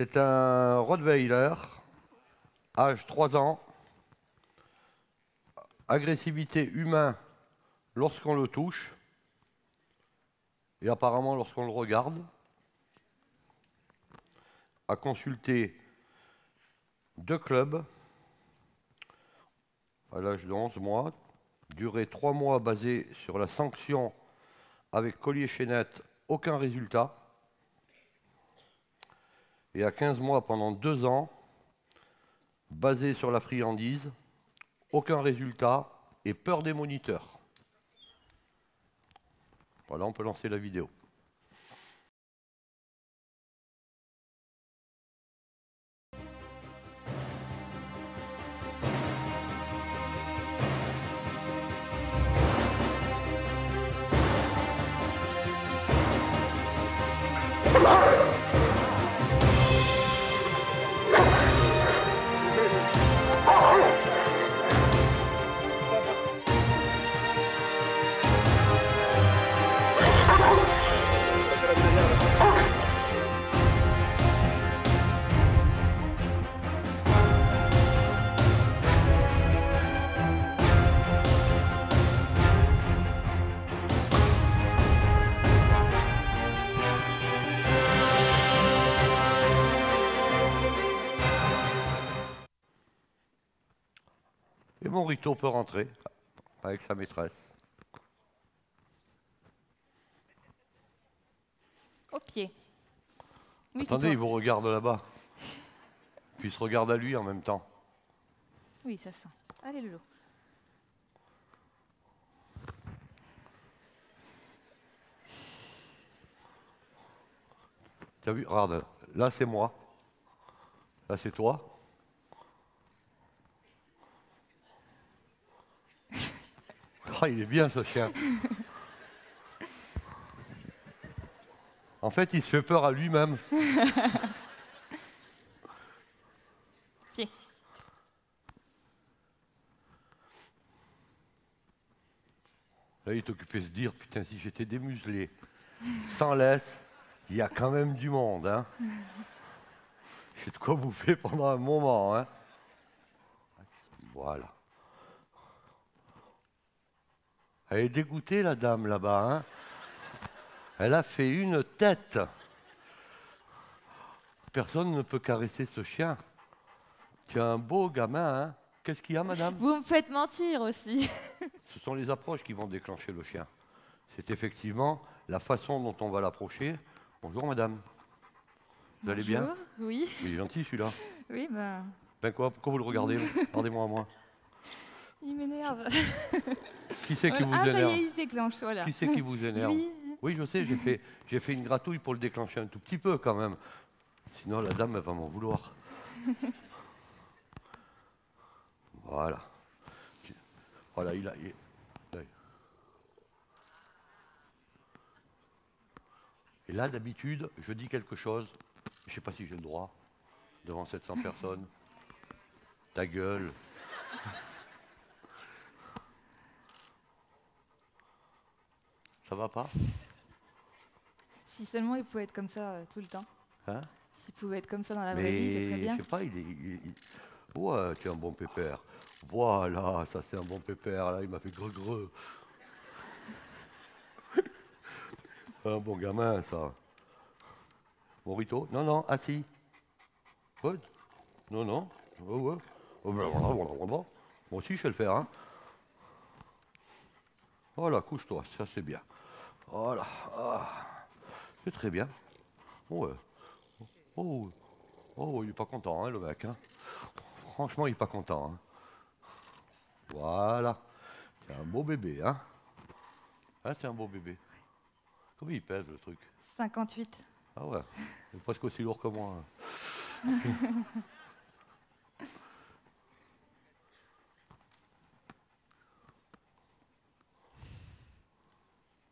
C'est un Rottweiler, âge 3 ans, agressivité humain lorsqu'on le touche et apparemment lorsqu'on le regarde. A consulté 2 clubs à l'âge de 11 mois, durée 3 mois basée sur la sanction avec collier-chaînette, aucun résultat. Et à 15 mois pendant 2 ans, basé sur la friandise, aucun résultat et peur des moniteurs. Voilà, on peut lancer la vidéo. Et mon Rito peut rentrer avec sa maîtresse. Au pied. Oui, Attendez, il vous regarde là-bas. Puis il se regarde à lui en même temps. Oui, ça sent. Allez, Lolo. Tu as vu? Regarde, là c'est moi. Là c'est toi. Ah, il est bien ce chien. En fait, il se fait peur à lui-même. Pied. Là, il est occupé de se dire, putain, si j'étais démuselé, sans laisse, il y a quand même du monde. Hein. J'ai de quoi bouffer pendant un moment. Hein. Voilà. Elle est dégoûtée, la dame, là-bas. Hein. Elle a fait une tête. Personne ne peut caresser ce chien. Tu as un beau gamin, hein. Qu'est-ce qu'il y a, madame? Vous me faites mentir aussi. Ce sont les approches qui vont déclencher le chien. C'est effectivement la façon dont on va l'approcher. Bonjour, madame. Vous allez bien? Oui. Il est gentil, celui-là. Oui, ben... Ben quoi? Pourquoi vous le regardez? Regardez-moi à moi. Il m'énerve. Qui c'est qui vous Ah, ça y énerve? est, il se déclenche, voilà. Qui c'est qui vous énerve? Lui. Oui, je sais, j'ai fait une gratouille pour le déclencher un tout petit peu quand même. Sinon, la dame, elle va m'en vouloir. Voilà. Voilà, là. Et là, d'habitude, je dis quelque chose, je ne sais pas si j'ai le droit, devant 700 personnes. Ta gueule. Ça va pas? Si seulement il pouvait être comme ça tout le temps. Hein? S'il pouvait être comme ça dans la vraie vie, ce serait bien. Je sais pas, Ouais, tu es un bon pépère. Voilà, ça c'est un bon pépère, là, il m'a fait greu. Un bon gamin, ça. Bon Rito? Non, non, assis. Quoi? Non, non. Ouais. Moi aussi, je sais le faire, hein. Voilà, couche-toi, ça c'est bien. Voilà. Ah. C'est très bien. Ouais. Oh, il est pas content, hein, le mec. Hein. Franchement, il est pas content. Hein. Voilà. C'est un beau bébé, hein. Hein, c'est un beau bébé. Combien il pèse, le truc? 58. Ah ouais, il est presque aussi lourd que moi.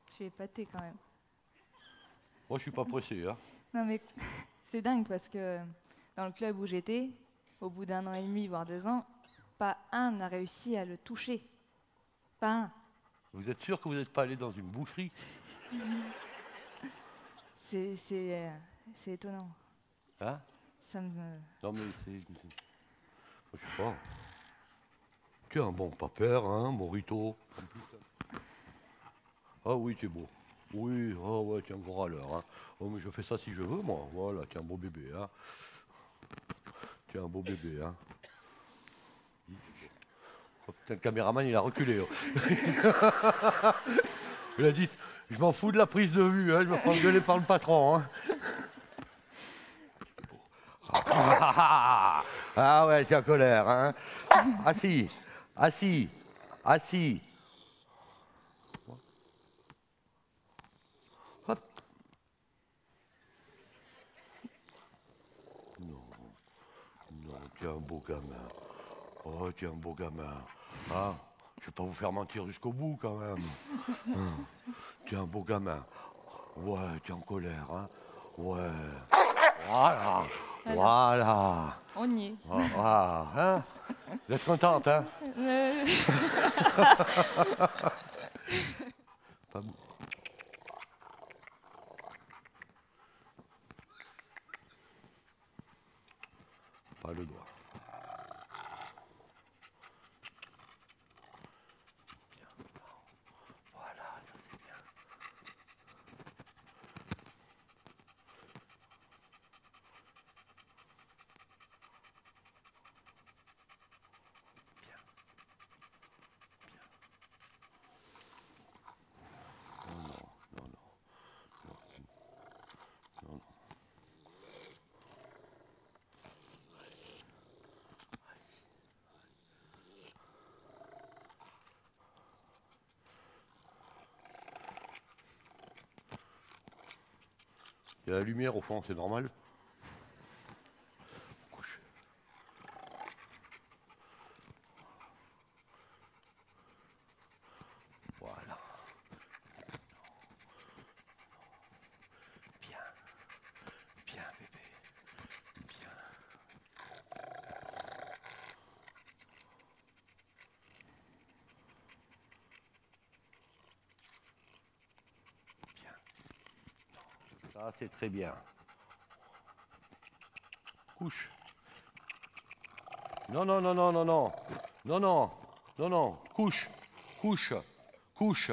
Je suis épatée quand même. Moi, je suis pas pressé, hein. Non mais c'est dingue parce que dans le club où j'étais, au bout d'1 an et demi, voire 2 ans, pas un n'a réussi à le toucher. Pas un. Vous êtes sûr que vous n'êtes pas allé dans une boucherie? C'est étonnant. Hein? ça me... Non mais c'est... Je sais pas. Tu es un bon papère, hein, Morito. Ah oui, tu es beau. Oui, oh ouais, tu es un gros râleur. Hein. Oh mais je fais ça si je veux, moi. Voilà, tu es un beau bébé, hein. Tu es un beau bébé, hein. Oh, putain, le caméraman, il a reculé. Oh. Il a dit, je m'en fous de la prise de vue, hein, je me fais engueuler par le patron. Hein. Ah ouais, tu es en colère. Hein. Assis, assis, assis. Hop. Non, non, tu es un beau gamin. Oh, tu es un beau gamin. Ah, je vais pas vous faire mentir jusqu'au bout quand même. Tu es un beau gamin. Ouais, tu es en colère. Hein. Ouais. Voilà. Voilà. On y est. Ah, hein. Vous êtes contente, hein? Pas bon. Pas le doigt. Bien. Voilà, ça c'est bien. Bien. Bien. Non, non, non, non. Non, non. Il y a la lumière au fond, c'est normal. Couche. Voilà. Bien. Bien, bébé. Bien. Bien. Ça, c'est très bien. Couche. Non, non, non, non, non, non. Non, non. Non, non. Couche. Couche. Couche.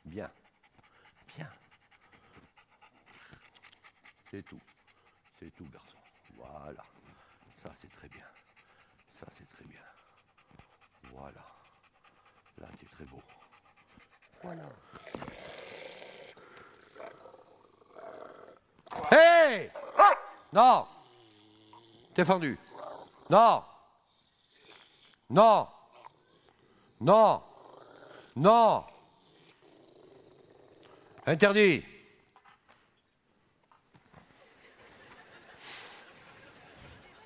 Bien. Bien. C'est tout. C'est tout, garçon. Voilà. Ça, c'est très bien. Ça, c'est très bien. Voilà. Là, tu es très beau. Voilà. Hey! Non! T'es fendu. Non! Non! Non! Non! Interdit!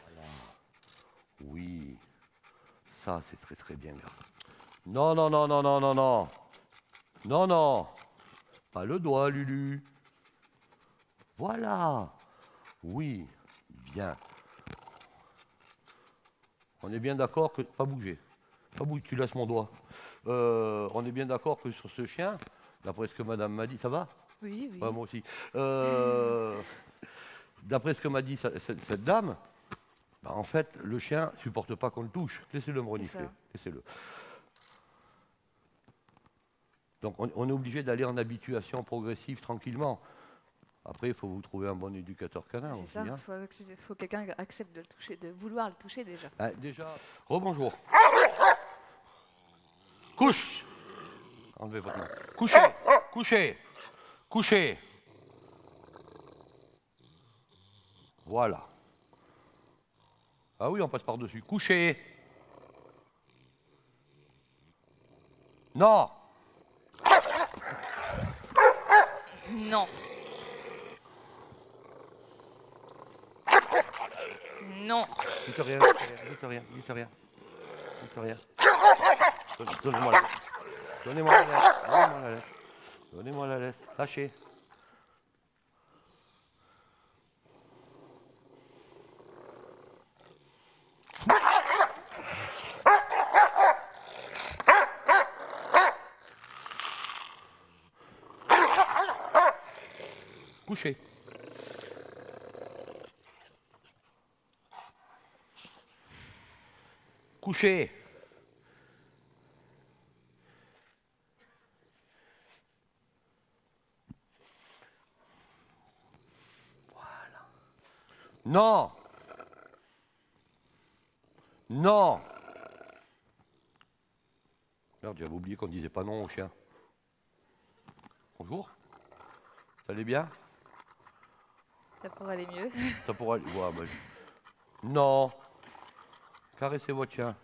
Voilà. Oui. Ça, c'est très très bien, garçon. Non, non, non, non, non, non, non. Non, non. Pas le doigt, Lulu. Voilà. Oui. Bien. On est bien d'accord que... Pas bouger. Pas bouger, tu laisses mon doigt. On est bien d'accord que sur ce chien, d'après ce que madame m'a dit, ça va? Oui, oui. Ouais, moi aussi. D'après ce que m'a dit cette dame, bah, en fait, le chien ne supporte pas qu'on le touche. Laissez-le me renifler. Laissez-le. Donc on est obligé d'aller en habituation progressive tranquillement. Après, il faut vous trouver un bon éducateur canin aussi. C'est ça, il faut quelqu'un qui accepte de le toucher, de vouloir le toucher déjà. Déjà, rebonjour. Couche. Enlevez votre main. Couchez, couchez, couchez. Voilà. Ah oui, on passe par-dessus. Couchez. Non. Non. Non. Dites rien, dites rien, dites rien, dites rien. Donnez-moi la laisse. Donnez-moi la laisse. Donnez-moi la laisse. Donnez-moi la laisse. Lâchez. Couché. Couché. Voilà. Non. Non. Merde, j'avais oublié qu'on disait pas non au chien. Bonjour. Ça allait bien? Ça pourrait aller mieux. Ça pourrait aller. Ouais, bah, non. Caressez votre chien.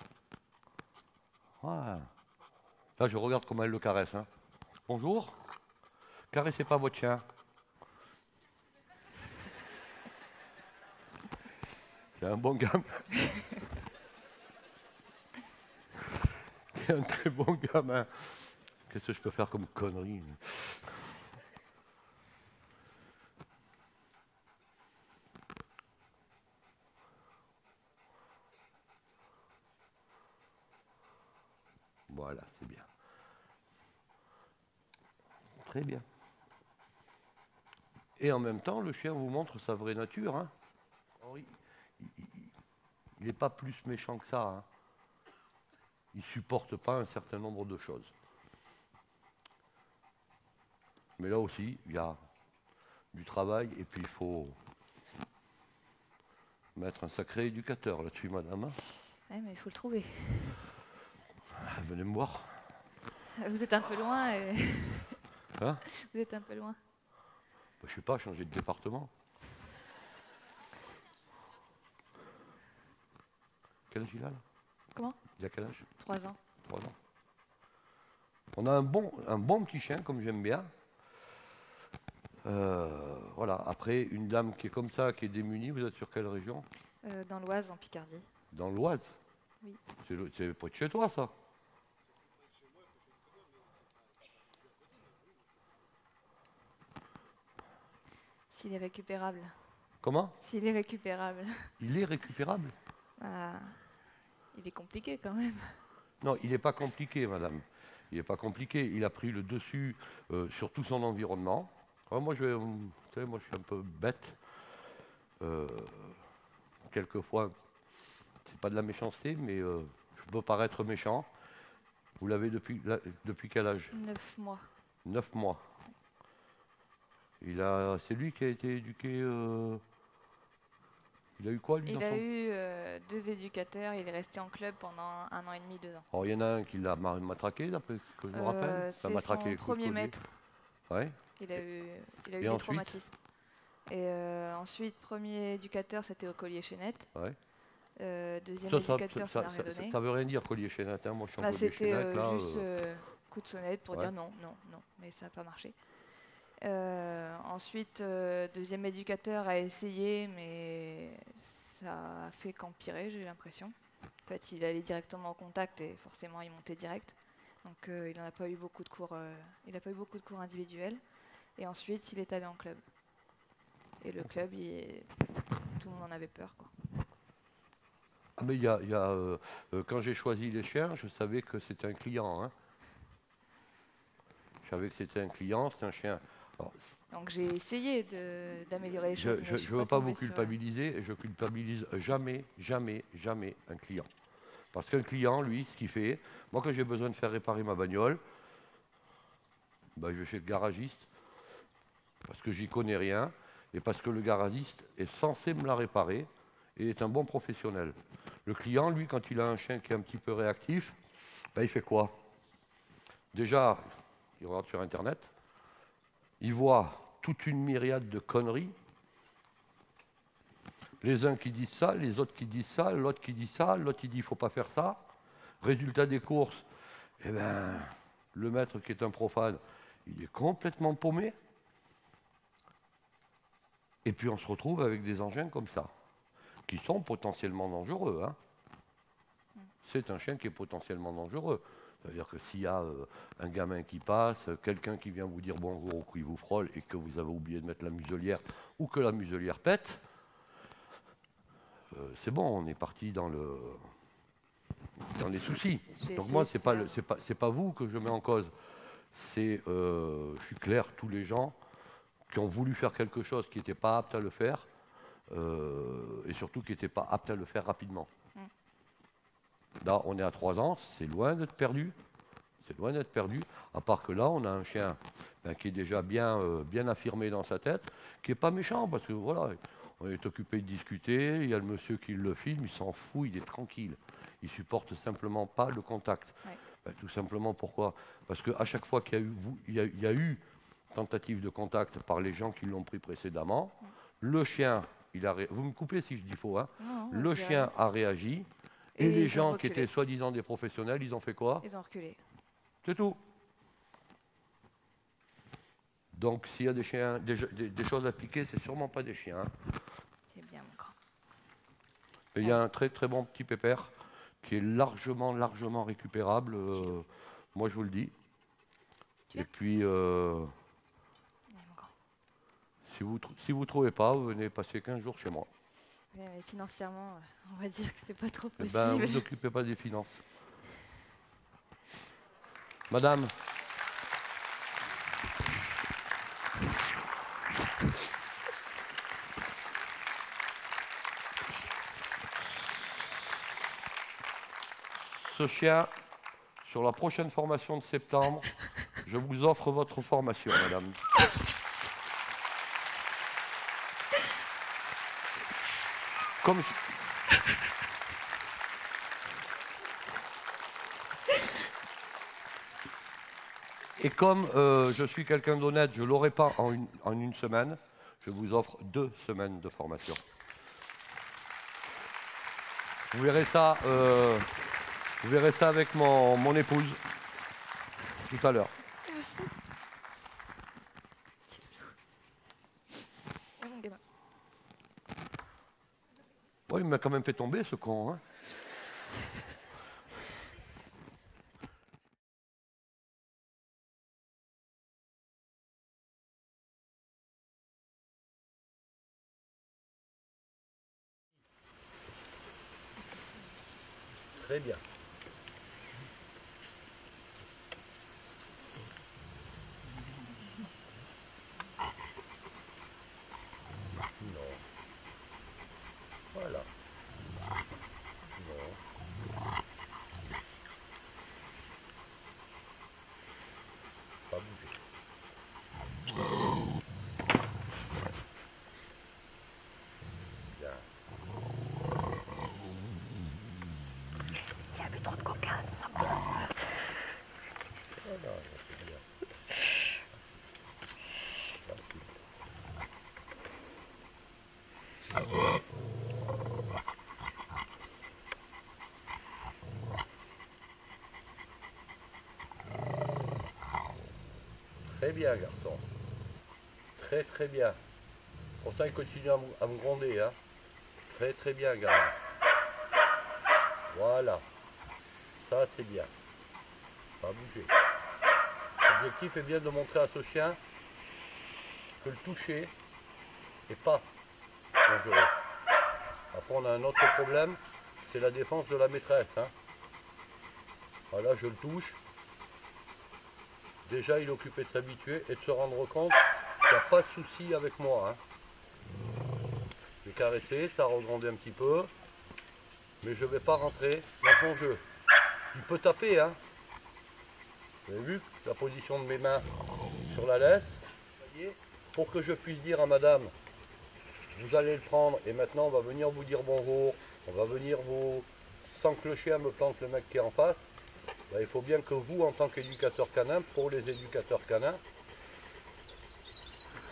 Ouais. Là, je regarde comment elle le caresse. Hein. Bonjour. Caressez pas votre chien. C'est un bon gamin. C'est un très bon gamin. Qu'est-ce que je peux faire comme connerie? Voilà, c'est bien. Très bien. Et en même temps, le chien vous montre sa vraie nature. Hein. Alors, il n'est pas plus méchant que ça. Hein. Il ne supporte pas un certain nombre de choses. Mais là aussi, il y a du travail et puis il faut mettre un sacré éducateur là-dessus, madame. Hein. Ouais, mais il faut le trouver. Venez me voir. Vous êtes un peu loin. Hein? Vous êtes un peu loin. Je ne sais pas, changer de département. Quel âge il a là? Comment? Il a quel âge? 3 ans. 3 ans. On a un bon petit chien, comme j'aime bien. Voilà. Après, une dame qui est comme ça, qui est démunie, vous êtes sur quelle région? Dans l'Oise, en Picardie. Dans l'Oise? Oui. C'est près de chez toi, ça? S'il est récupérable. Comment? S'il est récupérable. Il est récupérable? Il est compliqué quand même. Non, il n'est pas compliqué, madame. Il n'est pas compliqué. Il a pris le dessus sur tout son environnement. Alors moi, vous savez, moi, je suis un peu bête. Quelquefois, c'est pas de la méchanceté, mais je peux paraître méchant. Vous l'avez depuis quel âge? 9 mois. 9 mois. C'est lui qui a été éduqué. Il a eu quoi, lui? Il a eu 2 éducateurs. Il est resté en club pendant 1 an et demi, 2 ans. Alors, il y en a un qui l'a matraqué, d'après ce que je me rappelle. C'est son premier maître. Ouais. Il a eu des traumatismes. Et ensuite, premier éducateur, c'était au collier Chaînette. Ouais. Deuxième éducateur, ça n'a rien donné. Ça veut rien dire, collier Chaînette. Hein. Moi, je suis en collier C'était Chaînette. Là, juste coup de sonnette pour dire non, non, non. Mais ça n'a pas marché. Ensuite, deuxième éducateur a essayé, mais ça a fait qu'empirer, j'ai l'impression. En fait, il allait directement en contact et forcément, il montait direct. Donc, il n'a pas eu beaucoup de cours. Il n'a pas eu beaucoup de cours individuels. Et ensuite, il est allé en club. Et le club, tout le monde en avait peur, quoi. Ah, mais quand j'ai choisi les chiens, je savais que c'était un client. Hein. Je savais que c'était un client, c'est un chien. Alors, donc j'ai essayé d'améliorer les choses. Je ne veux pas vous culpabiliser et je culpabilise jamais, jamais, jamais un client. Parce qu'un client, lui, ce qu'il fait, moi quand j'ai besoin de faire réparer ma bagnole, ben, je vais chez le garagiste, parce que j'y connais rien, et parce que le garagiste est censé me la réparer et est un bon professionnel. Le client, lui, quand il a un chien qui est un petit peu réactif, ben, il fait quoi? Déjà, il regarde sur Internet, il voit toute une myriade de conneries. Les uns qui disent ça, les autres qui disent ça, l'autre qui dit ça, l'autre qui dit il ne faut pas faire ça. Résultat des courses, eh ben, le maître qui est un profane, il est complètement paumé. Et puis on se retrouve avec des engins comme ça, qui sont potentiellement dangereux. Hein. C'est un chien qui est potentiellement dangereux. C'est-à-dire que s'il y a un gamin qui passe, quelqu'un qui vient vous dire bonjour ou qui vous frôle et que vous avez oublié de mettre la muselière ou que la muselière pète, c'est bon, on est parti dans les soucis. Donc moi, c'est pas vous que je mets en cause. Je suis clair, tous les gens qui ont voulu faire quelque chose qui n'était pas apte à le faire, et surtout qui n'était pas apte à le faire rapidement. Là, on est à 3 ans, c'est loin d'être perdu. C'est loin d'être perdu, à part que là, on a un chien qui est déjà bien affirmé dans sa tête, qui n'est pas méchant, parce que voilà, on est occupé de discuter, il y a le monsieur qui le filme, il s'en fout, il est tranquille. Il supporte simplement pas le contact. Ouais. Tout simplement pourquoi? Parce qu'à chaque fois qu'il y a eu tentative de contact par les gens qui l'ont pris précédemment, le chien, vous me coupez si je dis faux, hein, Non, le chien a réagi, et les gens qui étaient soi-disant des professionnels, ils ont fait quoi? Ils ont reculé. C'est tout. Donc s'il y a des chiens, des choses à piquer, c'est sûrement pas des chiens. C'est bien mon grand. Il y a un très très bon petit pépère qui est largement récupérable. Moi je vous le dis. Tiens. Et puis si vous trouvez pas, vous venez passer 15 jours chez moi. Mais financièrement, on va dire que c'est pas trop possible. Ben, vous occupez pas des finances. Madame. Ce chien, sur la prochaine formation de septembre, je vous offre votre formation, madame. Comme Et comme je suis quelqu'un d'honnête, je ne l'aurai pas en une semaine, je vous offre 2 semaines de formation. Vous verrez ça avec mon épouse tout à l'heure. Oui, il m'a quand même fait tomber ce con. Hein. Très bien. Non. Voilà. Non. Pas bouger. Bien. Il a bu trop de coca. Voilà, c'est bien. Très bien, garçon. Très très bien. Pourtant, il continue à me gronder. Hein. Très très bien, gamin. Voilà. Ça, c'est bien. Pas bouger. L'objectif est bien de montrer à ce chien que le toucher n'est pas dangereux. Après, on a un autre problème, c'est la défense de la maîtresse. Hein. Voilà, je le touche. Déjà, il est occupé de s'habituer et de se rendre compte qu'il n'y a pas de souci avec moi. Hein. Je vais caresser, ça a regrandi un petit peu, mais je ne vais pas rentrer dans son jeu. Il peut taper, hein. Vous avez vu la position de mes mains sur la laisse. Pour que je puisse dire à madame, vous allez le prendre et maintenant on va venir vous dire bonjour, on va venir vous, sans que le chien me plante le mec qui est en face, ben, il faut bien que vous, en tant qu'éducateur canin, pour les éducateurs canins,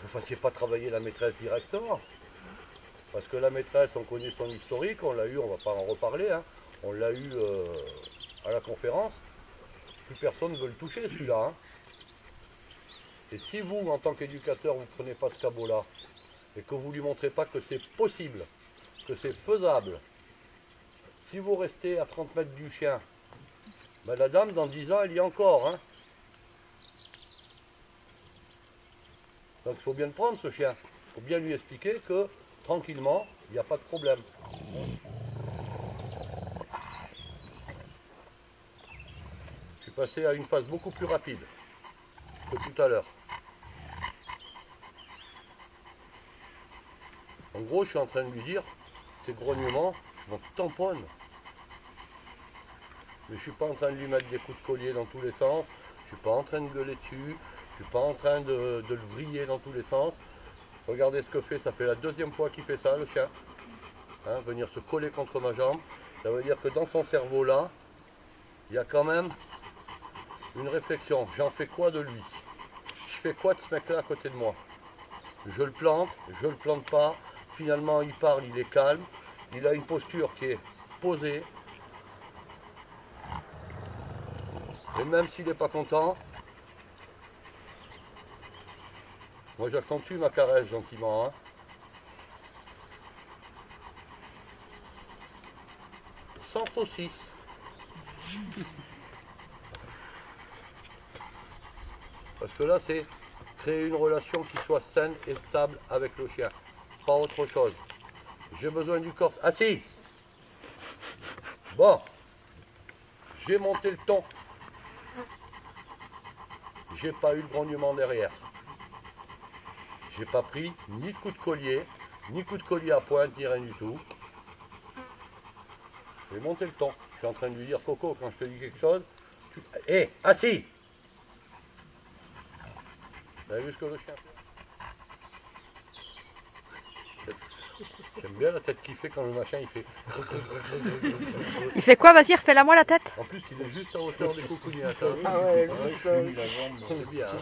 vous ne fassiez pas travailler la maîtresse directement. Parce que la maîtresse, on connaît son historique, on l'a eu, on ne va pas en reparler, hein, on l'a eu à la conférence, plus personne ne veut le toucher celui-là. Hein. Et si vous, en tant qu'éducateur, vous ne prenez pas ce cabot-là, et que vous ne lui montrez pas que c'est possible, que c'est faisable, si vous restez à 30 mètres du chien, ben la dame, dans 10 ans, elle y est encore. Hein. Donc il faut bien le prendre, ce chien. Il faut bien lui expliquer que, tranquillement, il n'y a pas de problème. Je suis passé à une phase beaucoup plus rapide que tout à l'heure. En gros, je suis en train de lui dire, tes grognements, je m'en tamponne. Mais je ne suis pas en train de lui mettre des coups de collier dans tous les sens. Je ne suis pas en train de gueuler dessus. Je ne suis pas en train de le vriller dans tous les sens. Regardez ce que fait, ça fait la deuxième fois qu'il fait ça, le chien. Hein, venir se coller contre ma jambe. Ça veut dire que dans son cerveau là, il y a quand même une réflexion. J'en fais quoi de lui? Je fais quoi de ce mec-là à côté de moi? Je le plante, je le plante pas. Finalement, il parle, il est calme. Il a une posture qui est posée. Et même s'il n'est pas content, moi j'accentue ma caresse gentiment. Hein. Sans saucisse. Parce que là, c'est créer une relation qui soit saine et stable avec le chien. Pas autre chose. J'ai besoin du corps. Ah si! Bon. J'ai monté le ton. J'ai pas eu le grognement derrière. J'ai pas pris ni de coup de collier, ni coup de collier à pointe, ni rien du tout. J'ai monté le ton. Je suis en train de lui dire, Coco, quand je te dis quelque chose, tu... Hé, assis! Vous avez vu ce que le chien fait? J'aime bien la tête qu'il fait quand le machin il fait. Il fait quoi? Vas-y, refais-la moi la tête. En plus, il est juste à hauteur des coucougnettes. Hein. Ah ouais, C'est bien. Hein.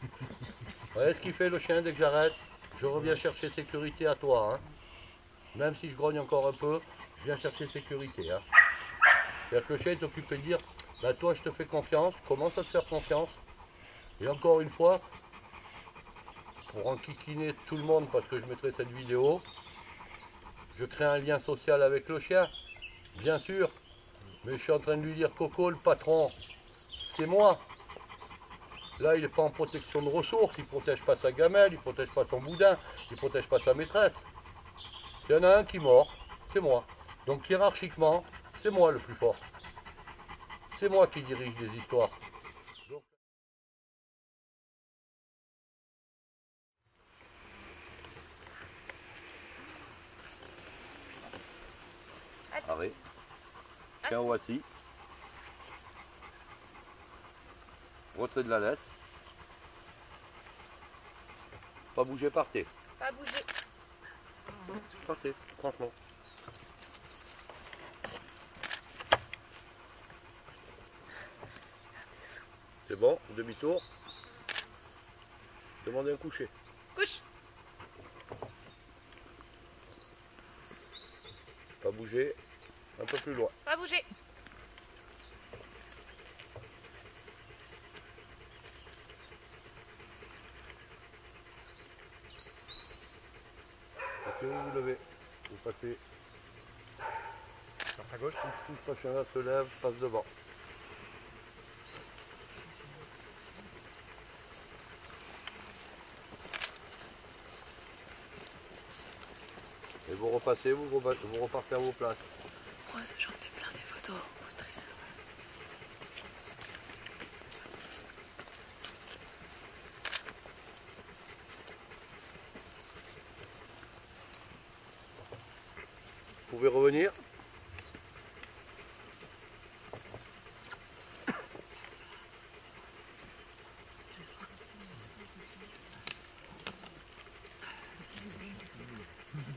Vous voyez ce qu'il fait le chien dès que j'arrête? Je reviens chercher sécurité à toi. Hein. Même si je grogne encore un peu, je viens chercher sécurité. Hein. C'est-à-dire que le chien est occupé de dire, bah toi je te fais confiance, commence à te faire confiance. Et encore une fois, pour enquiquiner tout le monde, parce que je mettrai cette vidéo, je crée un lien social avec le chien, bien sûr. Mais je suis en train de lui dire, Coco, le patron, c'est moi. Là, il n'est pas en protection de ressources, il ne protège pas sa gamelle, il ne protège pas son boudin, il ne protège pas sa maîtresse. Il y en a un qui mord, c'est moi. Donc hiérarchiquement, c'est moi le plus fort. C'est moi qui dirige les histoires. Arrêt. Tiens, voici. Retrait de la laisse. Pas bouger, partez. Pas bouger. Partez, franchement. C'est bon, demi-tour. Demandez un coucher. Couche. Pas bouger, un peu plus loin. Pas bouger. Parce que vous levez, vous passez. Sur sa gauche. Tout ce machin-là se lève, passe devant. Et vous repassez, vous repartez à vos places. Rose, j'en fais plein des photos. Vous pouvez revenir.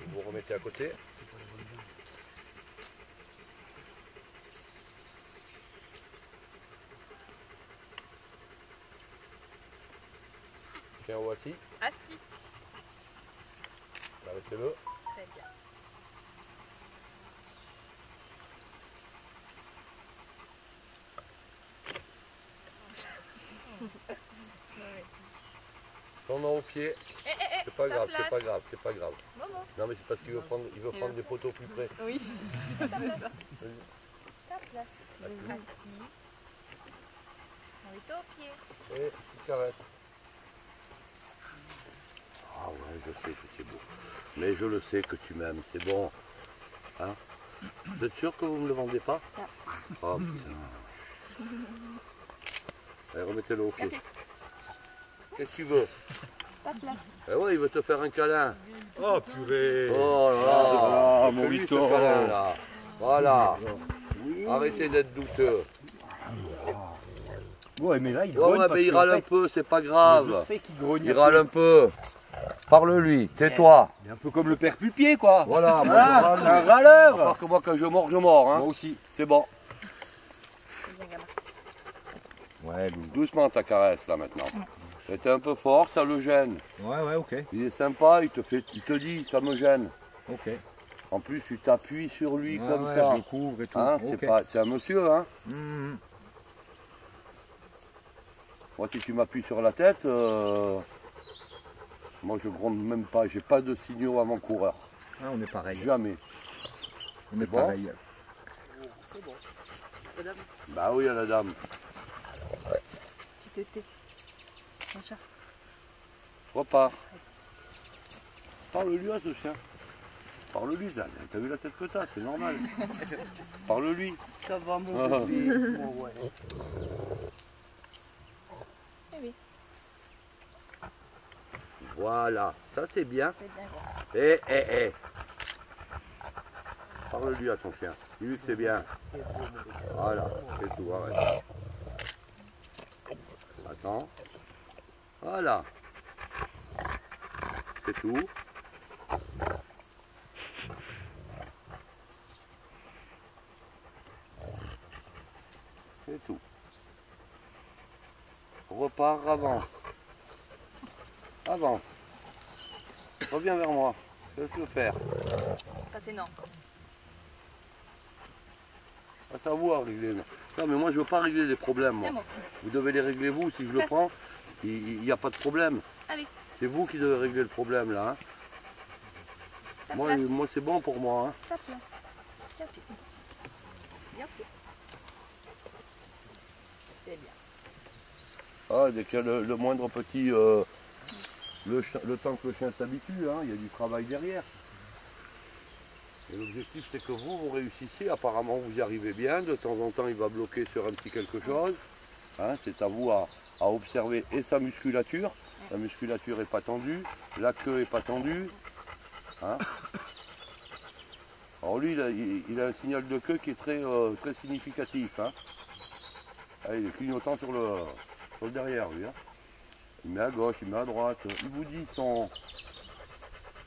Vous vous remettez à côté. Tiens, voici. Assis. Arrêtez-le. Très bien. Ton nom au pied. C'est pas grave, c'est pas grave, c'est pas grave. Momo. Non mais c'est parce qu'il veut prendre des photos plus près. Oui. C'est ça. Ta place. Assis. Assis. On est au pied. Et tu t'arrêtes. Ah ouais, je sais que c'est beau. Mais je le sais que tu m'aimes, c'est bon. Hein? Vous êtes sûr que vous ne me le vendez pas? Non. Oh putain. Allez, remettez-le au pied. Qu'est-ce que tu veux? Ta place. Eh ouais, il veut te faire un câlin. Oh purée. Oh là là, Ah, fais-lui Morito. ce câlin là. Voilà. Arrêtez d'être douteux. Ouais, mais là, il Ouais, grogne ouais, parce mais il qu'en râle fait, un peu, c'est pas je grave. sais qu'il grogne. Il râle un peu. Parle-lui, tais-toi. Il est un peu comme le père Pupier, quoi. Voilà, moi Ah, je râle. c'est un À râleur. part que moi quand je mords, hein. Moi aussi. C'est bon. Viens, gamin. Ouais, Lou. Doucement ta caresse là maintenant. C'était un peu fort, ça le gêne. Ouais, ok. Il est sympa, il te dit, ça me gêne. Ok. En plus, tu t'appuies sur lui Ouais, comme ouais, ça. je le couvre et tout. Hein, Ok. c'est un monsieur, hein. Mhm. Moi, si tu m'appuies sur la tête, moi je gronde même pas. J'ai pas de signaux avant-coureur. Ah, on est pareil. Jamais. On est bon pareil. Bah oui, à la dame. Tu te tais. Mon chat. Repars. Parle-lui à ce chien. Parle-lui, Dan. T'as vu la tête que t'as, c'est normal. Parle-lui. Ça va mon Ah. bébé. Oh, ouais. Voilà, ça c'est bien. C'est bien grand. Eh. Parle-lui à ton chien. Dis-lui que c'est bien. Voilà, c'est tout, arrête. Attends. Voilà. C'est tout. C'est tout. Repars, avance. Avance. Reviens vers moi. Laisse-le faire. Ça, c'est non. À vous à régler. Non mais moi je veux pas régler les problèmes moi. C'est bon. Vous devez les régler vous, si je le prends, il n'y a pas de problème. Allez. C'est vous qui devez régler le problème là. Hein. Ta Moi, place. moi c'est bon pour moi. Hein. Ta place. Viens, pied. Viens, pied. C'est bien. Ah, dès qu'il y a le moindre petit... le temps que le chien s'habitue, hein, il y a du travail derrière. Et l'objectif c'est que vous réussissez, apparemment vous y arrivez bien, de temps en temps il va bloquer sur un petit quelque chose. Hein, c'est à vous à observer et sa musculature. La musculature n'est pas tendue, la queue n'est pas tendue. Hein. Alors lui il a un signal de queue qui est très significatif. Hein. Ah, il est clignotant sur le derrière lui. Hein. Il met à gauche, il met à droite. Il vous dit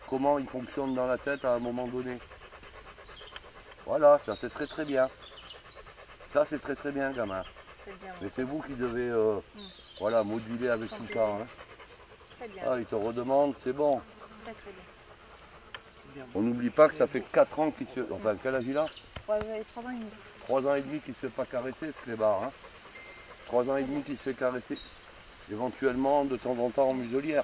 comment il fonctionne dans la tête à un moment donné. Voilà, ça c'est très bien. Ça c'est très bien, gamin. C'est bien. Mais c'est vous qui devez voilà, moduler avec tout ça. Hein. Très bien. Ah, il te redemande, c'est bon. Très bien. On n'oublie pas que ça fait 4 ans qu'il se... Enfin, quel âge il a? Ouais, vous avez 3 ans et demi. 3 ans et demi qu'il ne se fait pas caresser, ce clébard. Hein. 3 ans et demi qu'il se fait caresser. Éventuellement, de temps en temps, en muselière.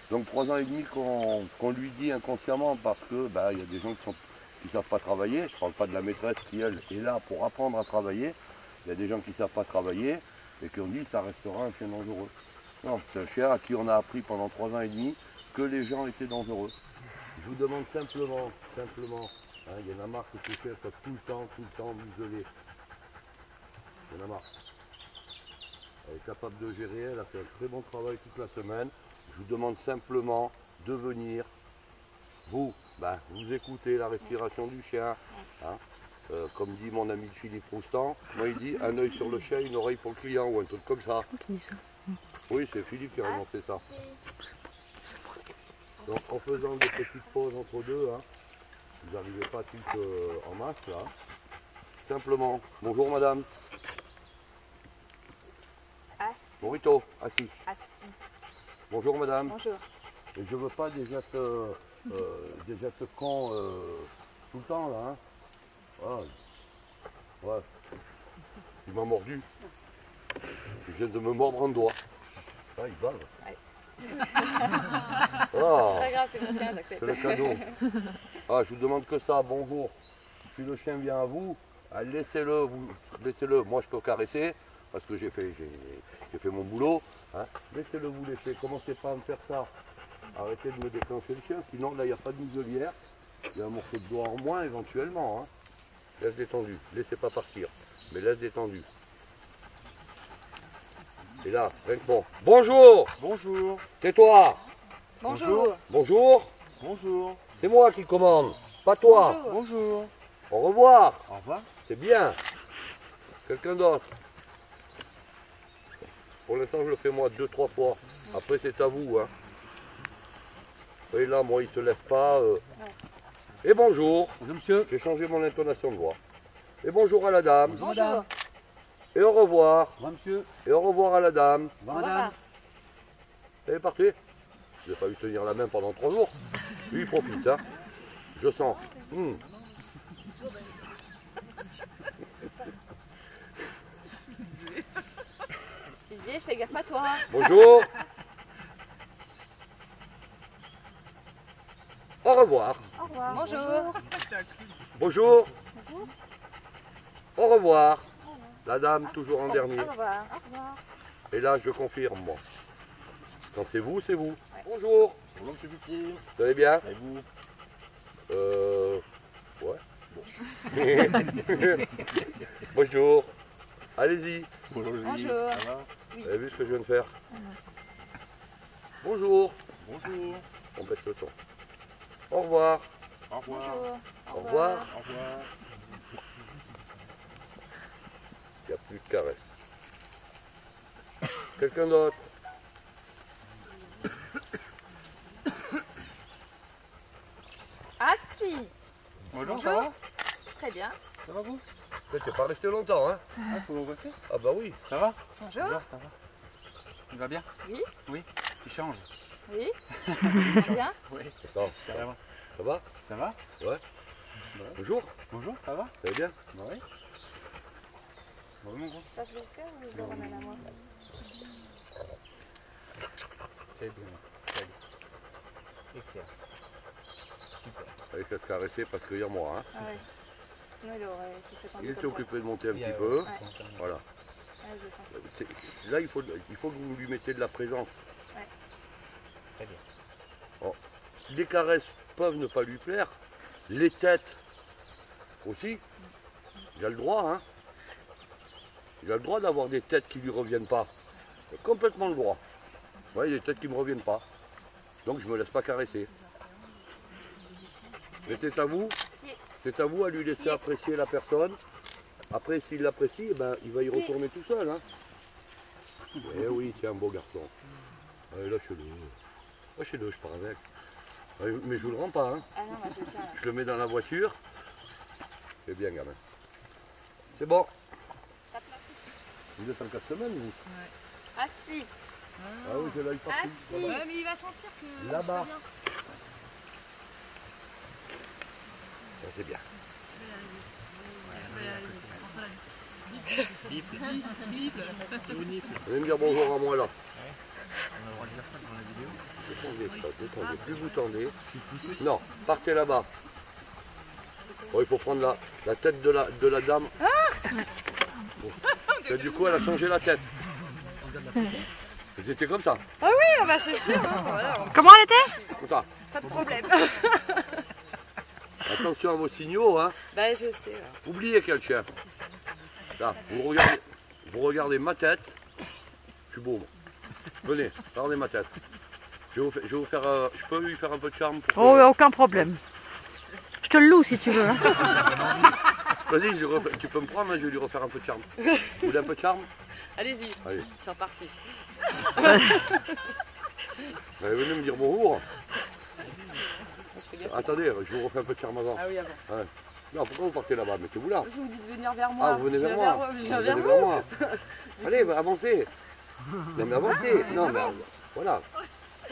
Donc 3 ans et demi qu'on lui dit inconsciemment parce que il y a des gens qui ne savent pas travailler. Je ne parle pas de la maîtresse qui, elle, est là pour apprendre à travailler. Il y a des gens qui ne savent pas travailler et qui ont dit ça restera un chien dangereux. Non, c'est un chien à qui on a appris pendant 3 ans et demi que les gens étaient dangereux. Je vous demande simplement, hein, il y en a marre que ce chien soit tout le temps muselé. Il y en a marre. Elle est capable de gérer, elle a fait un très bon travail toute la semaine. Je vous demande simplement de venir, vous écoutez la respiration du chien. Hein. Comme dit mon ami Philippe Roustan, moi il dit un œil sur le chien, une oreille pour le client ou un truc comme ça. Oui, c'est Philippe qui a inventé ça. Donc en faisant des petites pauses entre deux, hein, vous n'arrivez pas tous en masse là. Simplement, bonjour madame. Assis. Morito, assis. Assis. Bonjour madame. Bonjour. Et je veux pas des gestes cons tout le temps là. Hein. Voilà. Ouais. Il m'a mordu. Il vient de me mordre un doigt. Ah, il bave. Ouais. Ah, Pas grave, c'est mon chien, j'accepte. c'est le cadeau. Ah, je vous demande que ça, bonjour. Si le chien vient à vous, laissez-le. Laissez-le. Moi je peux caresser parce que j'ai fait mon boulot. Hein. Laissez-le vous lécher. Commencez pas à me faire ça. Arrêtez de me déclencher le chien, sinon là il n'y a pas de muselière. Il y a un morceau de doigt en moins éventuellement. Hein. Laisse détendu, laissez pas partir, mais laisse détendu. Et là, rien que bon. Bonjour. Bonjour. Tais-toi. Bonjour. Bonjour. Bonjour. C'est moi qui commande, pas toi. Bonjour. Bonjour. Au revoir. Au revoir. C'est bien. Quelqu'un d'autre? Pour l'instant, je le fais moi 2-3 fois. Après, c'est à vous. Hein. Et là, moi, il ne se lève pas. Et bonjour. Bonjour monsieur. J'ai changé mon intonation de voix. Et bonjour à la dame. Bonjour. Et au revoir. Au revoir monsieur. Et au revoir à la dame. Au revoir madame. Elle est partie. Je n'ai pas eu tenir la main pendant 3 jours. Lui, il profite. Hein. Je sens. Didier, fais gaffe à toi. Bonjour. Au revoir. Au revoir. Bonjour. Bonjour. Au revoir. La dame, toujours en dernier. Au revoir. Au revoir. Et là, je confirme, moi. Quand c'est vous, c'est vous. Bonjour. Bonjour monsieur Pipi. Vous allez bien? Et vous? Ouais. Bon. Bonjour. Allez-y. Bonjour Julie. Bonjour. Ça va? Vous avez vu ce que je viens de faire? Bonjour. Bonjour. On baisse le ton. Au revoir. Au revoir. Bonjour. Au revoir. Au revoir. Il n'y a plus de caresses. Quelqu'un d'autre? Ah si. Bonjour, Bonjour. ça va? Très bien. Ça va vous? Tu n'es pas resté longtemps, hein? Ah, faut vous bosser? Ah bah oui. Ça va? Bonjour. Ça va. Tu vas bien? Oui. Oui. Tu changes? Oui. Très bien. Oui. Non, Carrément. ça va? Ça va? Ouais. Bonjour. Bonjour, ça va? Ça va bien? Bah oui. Bon, mon gros. Ça je vais faire ou je le ramène à moi? C'est bien. Très bien. Excellent. Super. Allez, se caresser parce qu'il y a moi. Hein. Ah ouais. Sinon il aurait été fait Il était occupé de monter un petit peu. Ouais. Voilà. Ouais, je sens. Là, il faut que vous lui mettiez de la présence. Très bien. Les caresses peuvent ne pas lui plaire. Les têtes aussi. Il a le droit, hein. Il a le droit d'avoir des têtes qui ne lui reviennent pas. Il a complètement le droit. Ouais, il y a des têtes qui ne me reviennent pas. Donc je ne me laisse pas caresser. Mais c'est à vous. C'est à vous à lui laisser apprécier la personne. Après, s'il l'apprécie, eh ben, il va y retourner tout seul. Hein. Eh oui, c'est un beau garçon. Allez, lâchez-le. Lâchez-le, je pars avec. Mais je vous le rends pas. Hein. Ah non, moi je le tiens là. Je le mets dans la voiture. C'est bien, gamin. C'est bon. Vous êtes en 4 semaines, vous? Ah si. Ah oui, j'ai l'œil partout. Ah si. Là-bas. mais il va sentir que. Là-bas. Ça, c'est bien. Vous allez me dire bonjour à moi là. Détendez ça, détendez. Plus vous tendez. Non, partez là-bas. Bon, il faut prendre la tête de la dame. Et du coup, elle a changé la tête. C'était comme ça. Ah bah c'est sûr. Hein, voilà, Comment elle était? Comme ça. pas de problème. Attention à vos signaux. Hein. Bah je sais. Oubliez quel chien. Là, vous regardez ma tête. Je suis beau. Moi. Venez, regardez ma tête. Je peux lui faire un peu de charme pour Oh, aucun problème. Je te le loue si tu veux. Hein. Vas-y, tu peux me prendre, je vais lui refaire un peu de charme. Vous voulez un peu de charme? Allez-y. Allez. C'est reparti. Allez, venez me dire bonjour. Attendez, je vous refais un peu de charme avant. Ah oui, avant. Ouais. Non, pourquoi vous partez là-bas? Mettez-vous là. Parce que vous dites de venir vers moi. Ah, vous venez vers moi. Je Vous viens venez vers vers vous. moi. Allez, bah, avancez. Non, mais avancez. Non, mais voilà.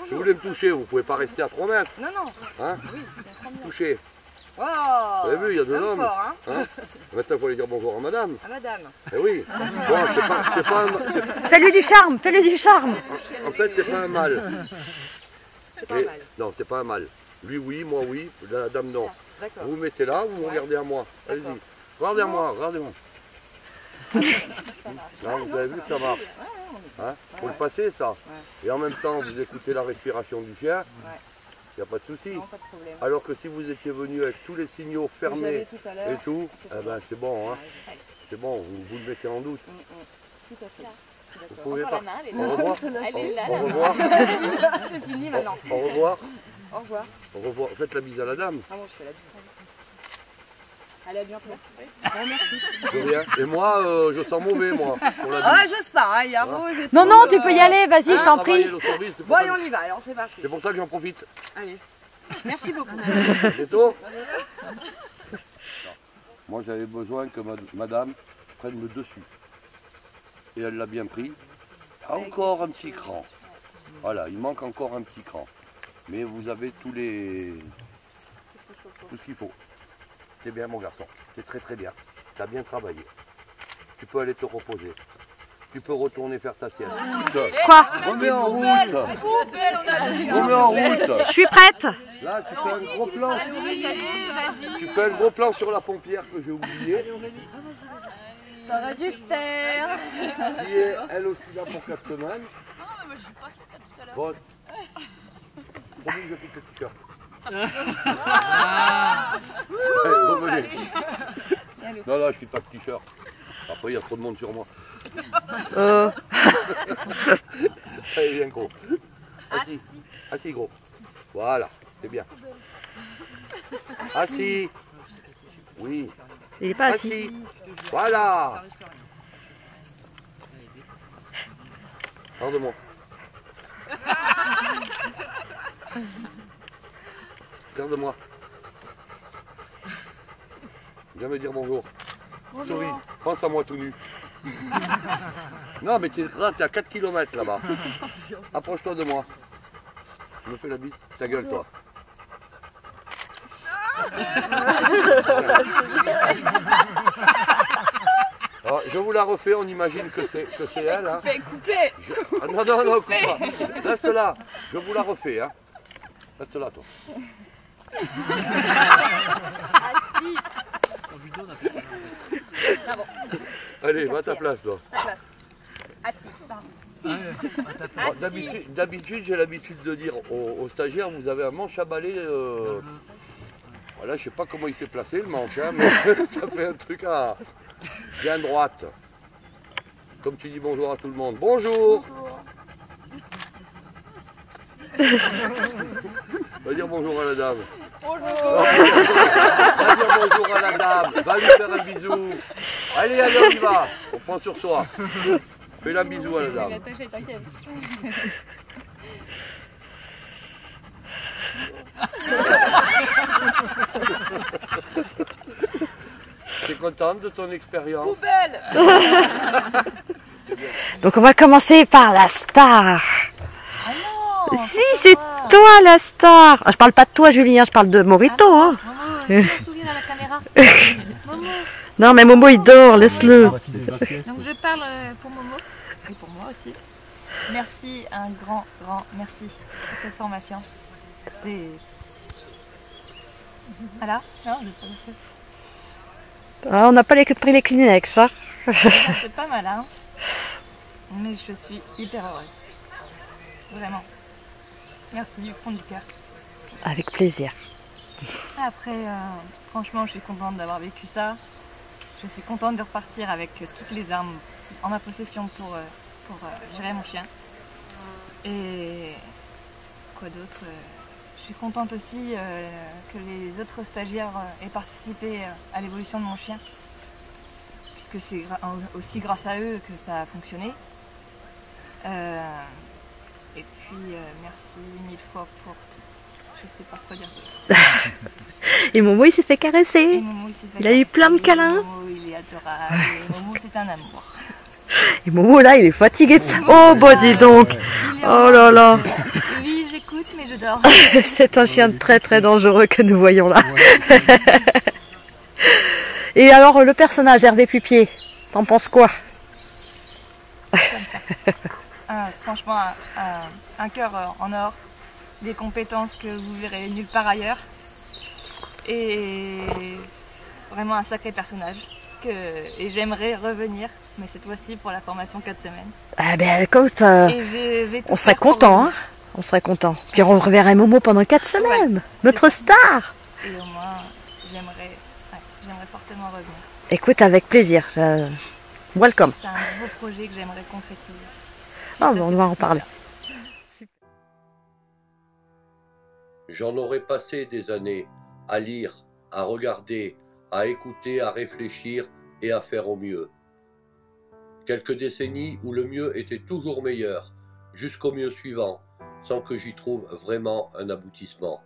Si vous voulez me toucher, vous ne pouvez pas rester à 3 mètres. Non, non. Hein? Touchez. Wow. Vous avez vu, il y a 2 Homme hommes. fort, hein. Hein? Maintenant, il faut aller dire bonjour à madame. À madame. Eh oui. Bon, c'est pas un... Fais-lui du charme, fais-lui du charme. En fait, c'est pas un mal. C'est pas Et- mal. Non, c'est pas un mal. Lui, oui, moi, oui. La dame, non. D'accord. Vous vous mettez là, vous me regardez à moi. Allez-y. D'accord. Regardez-moi, regardez-moi. Là, vous avez vu que ça marche. Hein? Faut le passer, ça. Et en même temps, vous écoutez la respiration du chien. Il n'y a pas de souci. Non, pas de problème. Alors que si vous étiez venu avec tous les signaux Que j'avais fermés tout à et l'heure. tout, c'est eh ben, c'est bon. Hein? Ouais, je sais. C'est bon, vous le mettez en doute. Tout à fait. Vous pouvez Encore pas. la main, elle est Au là. revoir. Elle est là, Au la revoir. main. C'est fini maintenant. Au revoir. Au revoir. Au revoir. Faites la bise à la dame. Ah bon, je fais la bise. Allez, à bientôt. De rien. Et moi, je sens mauvais, moi. Pour la Ah, bise. j'ose pas, hein, il y a rose et Non, tout, non, tu peux y aller, vas-y, je t'en Travailler prie. l'autorise, c'est Bon, pour ça allez, on que- y va, alors c'est parti. c'est pour ça que j'en profite. Allez. Merci beaucoup. À bientôt. Moi, j'avais besoin que madame prenne le dessus. Et elle l'a bien pris. Encore un petit cran. Voilà, il manque encore un petit cran. Mais vous avez tout ce qu'il faut. C'est bien, mon garçon. C'est très très bien. Tu as bien travaillé. Tu peux aller te reposer. Tu peux retourner faire ta sieste. Quoi? Remets en route. Remets en route. Je suis prête. Là, tu fais un gros plan. Tu fais un gros plan sur la pompière que j'ai oublié. T'aurais dû te taire. Qui est elle aussi là pour 4 semaines. Bon. Promis, je pique le t-shirt. Allez, revenez. Non, là, je pique pas le t-shirt. Après, il y a trop de monde sur moi. Allez, viens, gros. Assis. Assis, gros. Voilà, c'est bien. Assis. Oui. Il est pas assis. Assis. Voilà. Regarde-moi. Regarde-moi. Viens me dire bonjour. Souris. Pense à moi tout nu. Non, mais tu es à 4 km là-bas. Approche-toi de moi. Tu me fais la bite. Ta gueule, toi. Alors, je vous la refais, on imagine que c'est elle. Hein. Coupé. Ah, non, non, non, coupe pas. Reste là. Je vous la refais. Hein. Reste là, toi. Allez, va à ta place, toi. Bon, d'habitude, j'ai l'habitude de dire aux stagiaires, vous avez un manche à balai. Voilà, je sais pas comment il s'est placé le manche, hein, mais ça fait un truc à bien droite. Comme tu dis bonjour à tout le monde. Bonjour. Va dire bonjour à la dame. Bonjour. Va dire bonjour à la dame. Va lui faire un bisou. Allez, allez, on y va. On prend sur toi. Fais-le un bisou à la dame. T'es contente de ton expérience? Donc on va commencer par la star. Ah Si, c'est toi la star. Ah, je parle pas de toi, Julien, je parle de Morito. Hein. Momo, sourire à la caméra. Momo. Non, mais Momo, il dort, laisse-le. Donc je parle pour Momo et pour moi aussi. Merci, un grand merci pour cette formation. C'est... Voilà, non, je vais pas dire ça. Ah, on n'a pas pris les Kleenex, hein. C'est pas mal, hein. Mais je suis hyper heureuse. Vraiment. Merci du fond du cœur. Avec plaisir. Après, franchement, je suis contente d'avoir vécu ça. Je suis contente de repartir avec toutes les armes en ma possession pour gérer mon chien. Et quoi d'autre je suis contente aussi que les autres stagiaires aient participé à l'évolution de mon chien. Puisque c'est aussi grâce à eux que ça a fonctionné. Et puis, merci 1000 fois pour tout. Je sais pas quoi dire d'autre. Et Momo, il s'est fait Et caresser. Momo, il s'est fait Il a eu plein de caresser. câlins. Momo, il est adorable. Et Momo, c'est un amour. Et Momo, là, il est fatigué de ça. Oh, bah dis donc. Oh là là. Oui, j'écoute, mais je dors. C'est un chien très très dangereux que nous voyons là. Et alors, le personnage Hervé Pupier, t'en penses quoi? Franchement, un cœur en or, des compétences que vous verrez nulle part ailleurs, et vraiment un sacré personnage. Et j'aimerais revenir, mais cette fois-ci pour la formation 4 semaines. Ah ben, écoute, Et je vais tout on serait faire pour content, revenir. hein. On serait content. Puis on reverrait Momo pendant 4 semaines. Notre star. Et au moins, j'aimerais fortement revenir. Écoute, avec plaisir. Welcome. C'est un nouveau projet que j'aimerais concrétiser. Ah, on va en parler. J'en aurais passé des années à lire, à regarder, à écouter, à réfléchir et à faire au mieux. Quelques décennies où le mieux était toujours meilleur, jusqu'au mieux suivant, sans que j'y trouve vraiment un aboutissement.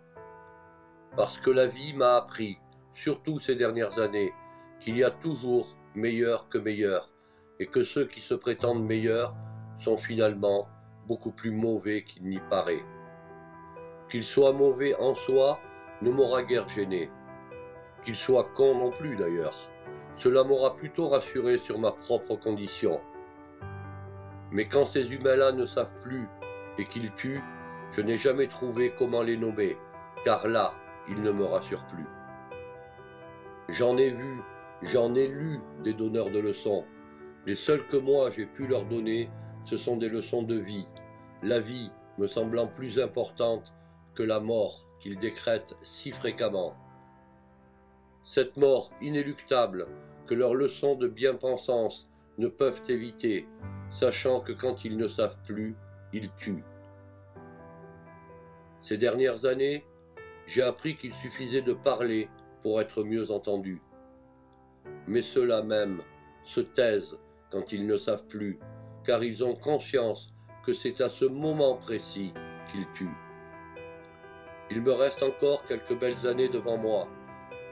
Parce que la vie m'a appris, surtout ces dernières années, qu'il y a toujours meilleur que meilleur, et que ceux qui se prétendent meilleurs sont finalement beaucoup plus mauvais qu'il n'y paraît. Qu'il soit mauvais en soi ne m'aura guère gêné. Qu'il soit con non plus d'ailleurs. Cela m'aura plutôt rassuré sur ma propre condition. Mais quand ces humains-là ne savent plus et qu'ils tuent, je n'ai jamais trouvé comment les nommer, car là, ils ne me rassurent plus. J'en ai vu, j'en ai lu des donneurs de leçons. Les seuls que moi j'ai pu leur donner, ce sont des leçons de vie. La vie me semblant plus importante que la mort qu'ils décrètent si fréquemment. Cette mort inéluctable que leurs leçons de bien-pensance ne peuvent éviter, sachant que quand ils ne savent plus, ils tuent. Ces dernières années, j'ai appris qu'il suffisait de parler pour être mieux entendu. Mais ceux-là même se taisent quand ils ne savent plus, car ils ont conscience que c'est à ce moment précis qu'ils tuent. Il me reste encore quelques belles années devant moi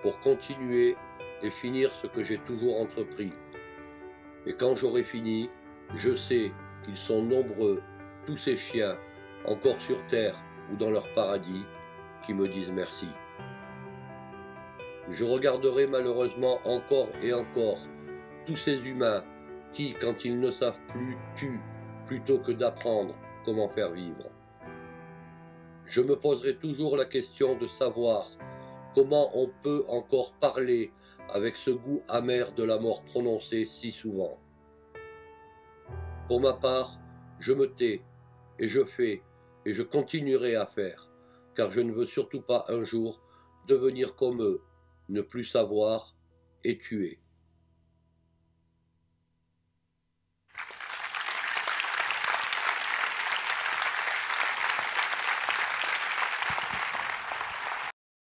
pour continuer et finir ce que j'ai toujours entrepris. Et quand j'aurai fini, je sais qu'ils sont nombreux, tous ces chiens, encore sur terre ou dans leur paradis, qui me disent merci. Je regarderai malheureusement encore et encore tous ces humains qui, quand ils ne savent plus, tuent plutôt que d'apprendre comment faire vivre. Je me poserai toujours la question de savoir comment on peut encore parler avec ce goût amer de la mort prononcée si souvent. Pour ma part, je me tais et je fais et je continuerai à faire, car je ne veux surtout pas un jour devenir comme eux, ne plus savoir et tuer.